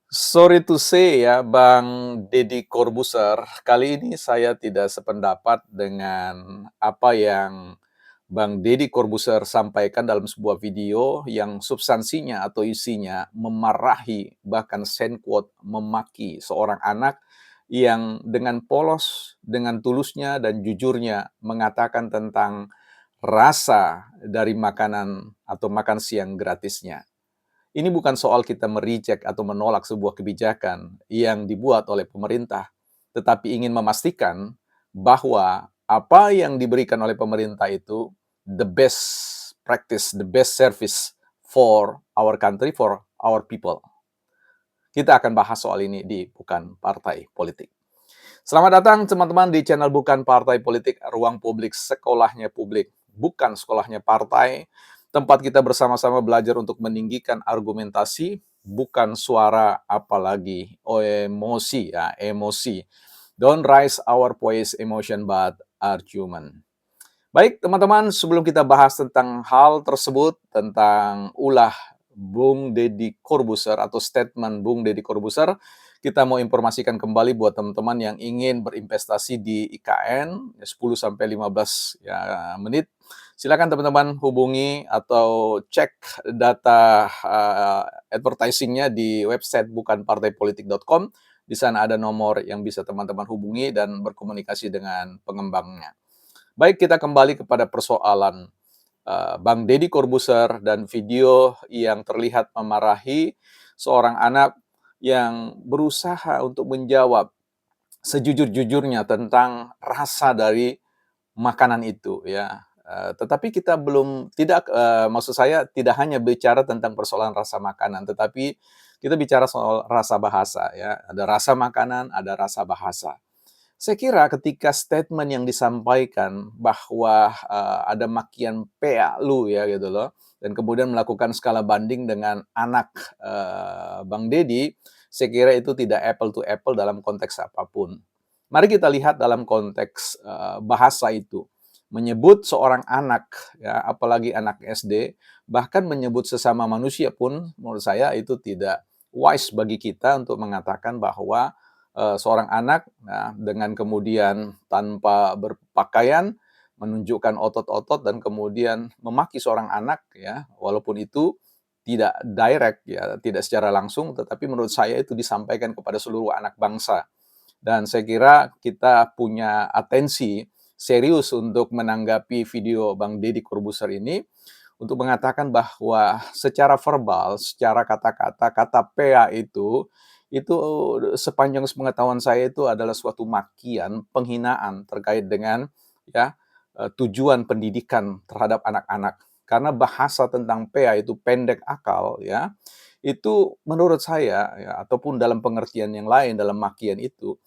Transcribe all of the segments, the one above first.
Sorry to say ya, Bang Deddy Corbuzier, kali ini saya tidak sependapat dengan apa yang Bang Deddy Corbuzier sampaikan dalam sebuah video yang substansinya atau isinya memarahi, bahkan send quote, memaki seorang anak yang dengan polos, dengan tulusnya dan jujurnya mengatakan tentang rasa dari makanan atau makan siang gratisnya. Ini bukan soal kita merijek atau menolak sebuah kebijakan yang dibuat oleh pemerintah, tetapi ingin memastikan bahwa apa yang diberikan oleh pemerintah itu the best practice, the best service for our country, for our people. Kita akan bahas soal ini di Bukan Partai Politik. Selamat datang teman-teman di channel Bukan Partai Politik, ruang publik sekolahnya publik, bukan sekolahnya partai, tempat kita bersama-sama belajar untuk meninggikan argumentasi, bukan suara apalagi emosi ya, emosi. Don't raise our voice emotion but argument. Baik teman-teman, sebelum kita bahas tentang hal tersebut, tentang ulah Bung Deddy Corbuzier atau statement Bung Deddy Corbuzier, kita mau informasikan kembali buat teman-teman yang ingin berinvestasi di IKN 10 sampai 15 ya, menit. Silakan teman-teman hubungi atau cek data advertisingnya di website bukanpartaipolitik.com. Di sana ada nomor yang bisa teman-teman hubungi dan berkomunikasi dengan pengembangnya. Baik, kita kembali kepada persoalan Bang Deddy Corbuzier dan video yang terlihat memarahi seorang anak yang berusaha untuk menjawab sejujur-jujurnya tentang rasa dari makanan itu ya. Tetapi kita belum tidak maksud saya tidak hanya bicara tentang persoalan rasa makanan, tetapi kita bicara soal rasa bahasa ya. Ada rasa makanan, ada rasa bahasa. Saya kira ketika statement yang disampaikan bahwa, ada makian "pea lu" ya gitu loh, dan kemudian melakukan skala banding dengan anak, Bang Deddy, saya kira itu tidak apple to apple dalam konteks apapun. Mari kita lihat dalam konteks, bahasa itu. Menyebut seorang anak ya, apalagi anak SD, bahkan menyebut sesama manusia pun menurut saya itu tidak wise bagi kita untuk mengatakan bahwa seorang anak ya, dengan kemudian tanpa berpakaian menunjukkan otot-otot dan kemudian memaki seorang anak ya, walaupun itu tidak direct ya, tidak secara langsung, tetapi menurut saya itu disampaikan kepada seluruh anak bangsa. Dan saya kira kita punya atensi serius untuk menanggapi video Bang Deddy Corbuzier ini untuk mengatakan bahwa secara verbal, secara kata-kata, kata "pea" itu sepanjang sepengetahuan saya itu adalah suatu makian, penghinaan terkait dengan ya, tujuan pendidikan terhadap anak-anak. Karena bahasa tentang "pea" itu pendek akal ya, itu menurut saya ya, ataupun dalam pengertian yang lain dalam makian itu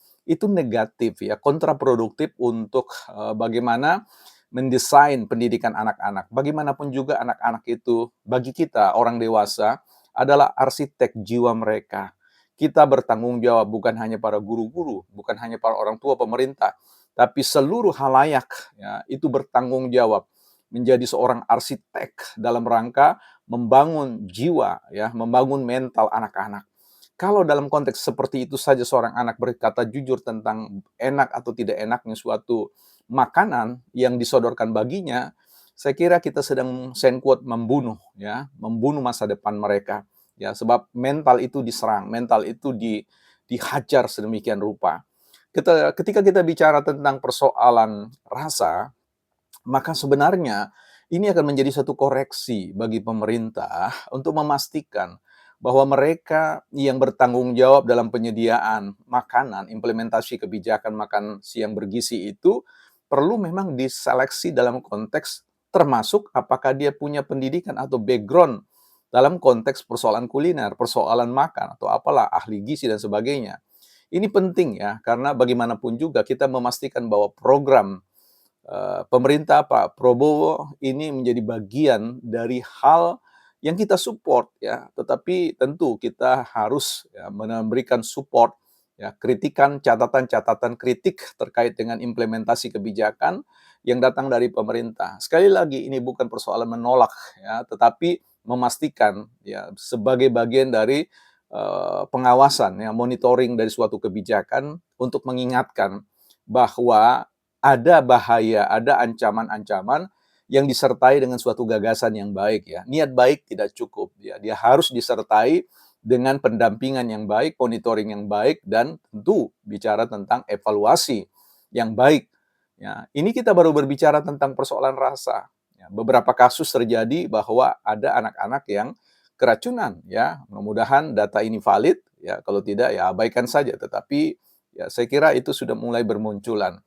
negatif ya, kontraproduktif untuk, bagaimana mendesain pendidikan anak-anak. Bagaimanapun juga anak-anak itu bagi kita orang dewasa adalah arsitek jiwa mereka. Kita bertanggung jawab bukan hanya para guru-guru, bukan hanya para orang tua pemerintah, tapi seluruh halayak ya, itu bertanggung jawab menjadi seorang arsitek dalam rangka membangun jiwa ya, membangun mental anak-anak. Kalau dalam konteks seperti itu saja seorang anak berkata jujur tentang enak atau tidak enaknya suatu makanan yang disodorkan baginya, saya kira kita sedang send quote membunuh ya, membunuh masa depan mereka. Ya, sebab mental itu diserang, mental itu dihajar sedemikian rupa. Ketika kita bicara tentang persoalan rasa, maka sebenarnya ini akan menjadi satu koreksi bagi pemerintah untuk memastikan bahwa mereka yang bertanggung jawab dalam penyediaan makanan, implementasi kebijakan makan siang bergizi itu perlu memang diseleksi dalam konteks termasuk apakah dia punya pendidikan atau background dalam konteks persoalan kuliner, persoalan makan atau apalah ahli gizi dan sebagainya. Ini penting ya karena bagaimanapun juga kita memastikan bahwa program pemerintah Pak Prabowo ini menjadi bagian dari hal yang kita support ya, tetapi tentu kita harus ya memberikan support ya, kritikan, catatan-catatan kritik terkait dengan implementasi kebijakan yang datang dari pemerintah. Sekali lagi ini bukan persoalan menolak ya, tetapi memastikan ya sebagai bagian dari pengawasan ya, monitoring dari suatu kebijakan untuk mengingatkan bahwa ada bahaya, ada ancaman-ancaman yang disertai dengan suatu gagasan yang baik ya. Niat baik tidak cukup ya, dia harus disertai dengan pendampingan yang baik, monitoring yang baik, dan tentu bicara tentang evaluasi yang baik. Ya, ini kita baru berbicara tentang persoalan rasa. Ya, beberapa kasus terjadi bahwa ada anak-anak yang keracunan ya. Mudah-mudahan data ini valid ya, kalau tidak ya abaikan saja. Tetapi ya saya kira itu sudah mulai bermunculan.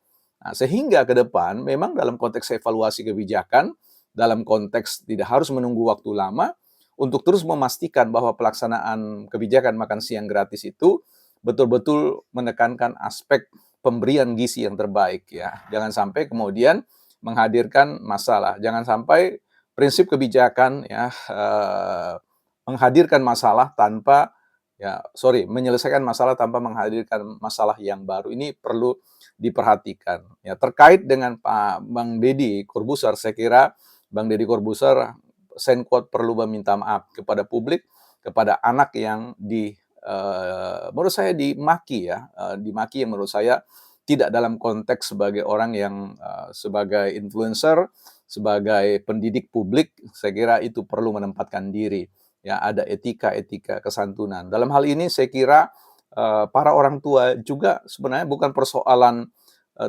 Nah, sehingga ke depan memang dalam konteks evaluasi kebijakan, dalam konteks tidak harus menunggu waktu lama untuk terus memastikan bahwa pelaksanaan kebijakan makan siang gratis itu betul-betul menekankan aspek pemberian gizi yang terbaik ya. Jangan sampai kemudian menghadirkan masalah. Jangan sampai prinsip kebijakan ya menghadirkan masalah tanpa menyelesaikan masalah tanpa menghadirkan masalah yang baru. Ini perlu diperhatikan. Ya, terkait dengan Pak Bang Deddy Corbuzier, saya kira Bang Deddy Corbuzier Senquote perlu meminta maaf kepada publik, kepada anak yang menurut saya dimaki ya, dimaki yang menurut saya tidak dalam konteks sebagai orang yang sebagai influencer, sebagai pendidik publik, saya kira itu perlu menempatkan diri. Ya, ada etika-etika kesantunan. Dalam hal ini saya kira para orang tua juga sebenarnya bukan persoalan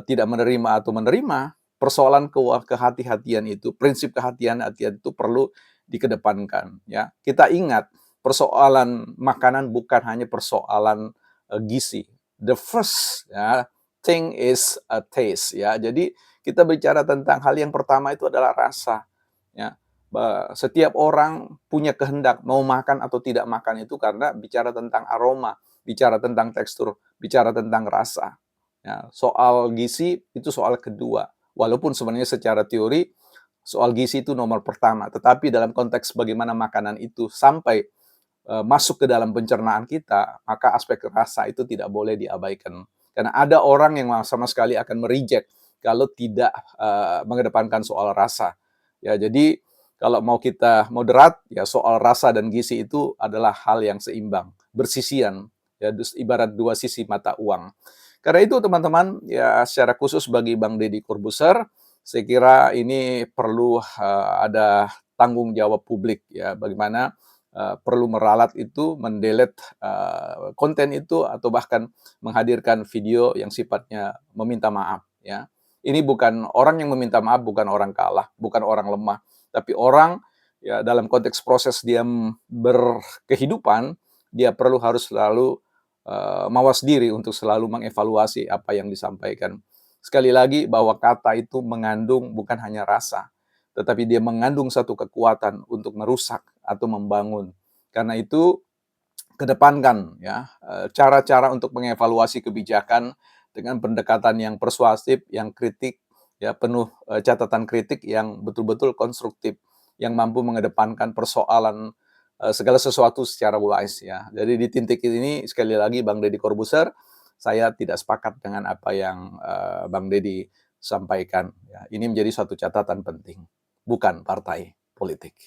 tidak menerima atau menerima, persoalan kehati-hatian itu, prinsip kehati-hatian itu perlu dikedepankan. Ya, kita ingat persoalan makanan bukan hanya persoalan gizi. The first ya, thing is a taste ya. Jadi kita bicara tentang hal yang pertama itu adalah rasa. Ya, setiap orang punya kehendak mau makan atau tidak makan itu karena bicara tentang aroma, bicara tentang tekstur, bicara tentang rasa. Ya, soal gizi itu soal kedua. Walaupun sebenarnya secara teori soal gizi itu nomor pertama, tetapi dalam konteks bagaimana makanan itu sampai masuk ke dalam pencernaan kita, maka aspek rasa itu tidak boleh diabaikan. Karena ada orang yang sama sekali akan mereject kalau tidak mengedepankan soal rasa. Ya, jadi kalau mau kita moderat, ya soal rasa dan gizi itu adalah hal yang seimbang, bersisian, ya ibarat dua sisi mata uang. Karena itu teman-teman, ya secara khusus bagi Bang Deddy Corbuzier, saya kira ini perlu ada tanggung jawab publik ya, bagaimana perlu meralat itu, mendelete konten itu atau bahkan menghadirkan video yang sifatnya meminta maaf ya. Ini bukan orang yang meminta maaf, bukan orang kalah, bukan orang lemah, tapi orang ya dalam konteks proses dia berkehidupan, dia perlu harus selalu mawas diri untuk selalu mengevaluasi apa yang disampaikan. Sekali lagi bahwa kata itu mengandung bukan hanya rasa, tetapi dia mengandung satu kekuatan untuk merusak atau membangun. Karena itu kedepankan ya cara-cara untuk mengevaluasi kebijakan dengan pendekatan yang persuasif, yang kritik, ya penuh catatan kritik yang betul-betul konstruktif, yang mampu mengedepankan persoalan segala sesuatu secara wise ya. Jadi di titik ini sekali lagi Bang Deddy Corbuzier, saya tidak sepakat dengan apa yang Bang Deddy sampaikan. Ya. Ini menjadi suatu catatan penting, bukan partai politik.